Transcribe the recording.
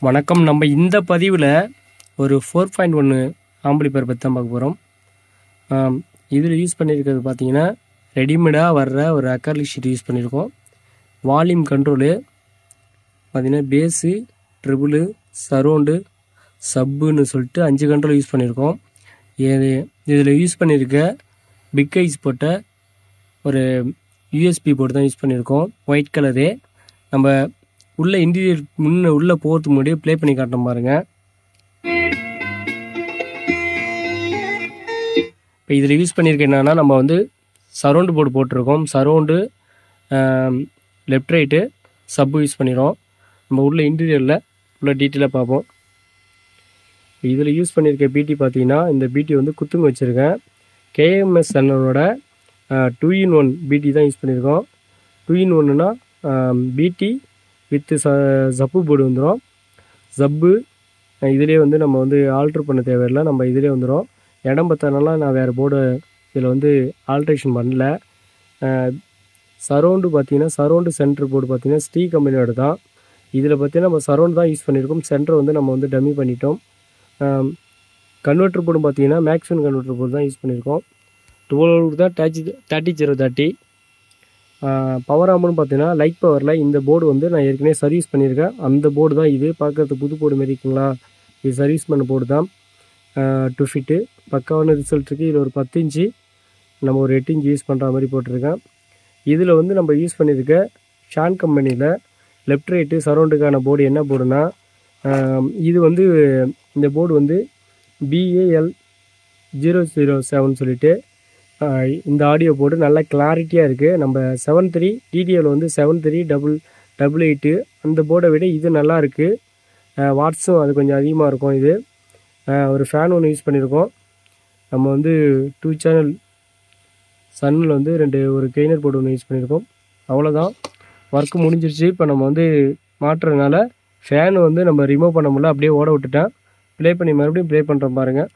வணக்கம். நம்ம இந்த பதிவில் ஒரு 4.1 ஆம்பிளிஃபையர் பற்றி தான் பார்க்க போகிறோம். இதில் யூஸ் பண்ணியிருக்கிறது பார்த்தீங்கன்னா ரெடிமேடாக வர்ற ஒரு அக்கார்லிக் ஷீட் யூஸ் பண்ணியிருக்கோம். வால்யூம் கண்ட்ரோலு பார்த்தீங்கன்னா பேஸு, ட்ரிபிளு, சரௌண்டு, சப்புன்னு சொல்லிட்டு 5 கண்ட்ரோல் யூஸ் பண்ணியிருக்கோம். இதில் யூஸ் பண்ணியிருக்க பிக் ஐஸ் போட்ட ஒரு யூஎஸ்பி போர்டு தான் யூஸ் பண்ணியிருக்கோம். White colour. நம்ம உள்ள இன்டீரியர் உள்ளே போகிறதுக்கு முன்னாடியே ப்ளே பண்ணி காட்டணும் பாருங்கள். இப்போ இதில் யூஸ் பண்ணியிருக்க என்னன்னா, நம்ம வந்து சரௌண்டு போர்டு போட்டிருக்கோம். சரௌண்டு, லெஃப்ட் ரைட்டு, சப்பு யூஸ் பண்ணிடுறோம். நம்ம உள்ள இன்டீரியரில் உள்ள டீட்டெயிலாக பார்ப்போம். இதில் யூஸ் பண்ணியிருக்க பிடி பார்த்தீங்கன்னா, இந்த பிடி வந்து குத்துங்க வச்சுருக்கேன். கேஎம்எஸ் அண்ணனோட 2-in-1 பிடி தான் யூஸ் பண்ணியிருக்கோம். 2-in-1னா பிடி வித்து சப்பு போர்டு வந்துடும். சப்பு இதிலே வந்து நம்ம வந்து ஆல்ட்ரு பண்ண தேவையில்லை, நம்ம இதிலே வந்துடும். இடம் பார்த்தனால நான் வேறு போர்டு இதில் வந்து ஆல்ட்ரேஷன் பண்ணல. சரௌண்டு பார்த்தீங்கன்னா, சரௌண்டு சென்ட்ரு போர்டு பார்த்தீங்கன்னா ஸ்ரீ கம்பெனியோட தான். இதில் பார்த்தீங்கன்னா நம்ம சரௌண்டு தான் யூஸ் பண்ணியிருக்கோம். சென்டர் வந்து நம்ம வந்து டம்மி பண்ணிட்டோம். கன்வெர்ட்ரு போர்டு பார்த்தீங்கன்னா மேக்ஸிமம் கன்வெர்ட்ரு போர்டு தான் யூஸ் பண்ணியிருக்கோம். 12 தான் 3030. பவர் ஆம்புன்னு பார்த்தீங்கன்னா லைட் பவரில் இந்த போர்டு வந்து நான் ஏற்கனவே சர்வீஸ் பண்ணியிருக்கேன். அந்த போர்டு தான் இது. பார்க்குறது புது போர்டு மாரி இருக்குங்களா, இது சர்வீஸ் பண்ண போர்டு தான். 2 ஃபிட்டு பக்காவான ரிசல்ட் இருக்குது. இதில் ஒரு 10 இன்ச்சு, நம்ம ஒரு 8 இன்ச்சு யூஸ் பண்ணுற மாதிரி போட்டிருக்கேன். இதில் வந்து நம்ம யூஸ் பண்ணியிருக்க ஷான் கம்பெனியில் லெஃப்ட் ரைட்டு சரௌண்டுக்கான போர்டு என்ன போர்டுனா, இது வந்து இந்த போர்டு வந்து BAL007 சொல்லிட்டு இந்த ஆடியோ போர்டு நல்லா கிளாரிட்டியாக இருக்குது. நம்ம 7.3 டிடிஎல் வந்து 73888 அந்த போர்டை விட இது நல்லா இருக்குது. வாட்ஸும் அது கொஞ்சம் அதிகமாக இருக்கும். இது ஒரு ஃபேன் ஒன்று யூஸ் பண்ணியிருக்கோம். நம்ம வந்து 2 சேனல் சன்னில் வந்து ஒரு கெய்னர் போர்டு ஒன்று யூஸ் பண்ணியிருக்கோம். அவ்வளோதான், ஒர்க்கு முடிஞ்சிருச்சு. இப்போ நம்ம வந்து மாட்டுறதுனால ஃபேன் வந்து நம்ம ரிமூவ் பண்ண முடியல, அப்படியே ஓட விட்டுட்டேன். ப்ளே பண்ணி மறுபடியும் ப்ளே பண்ணுறோம் பாருங்கள்.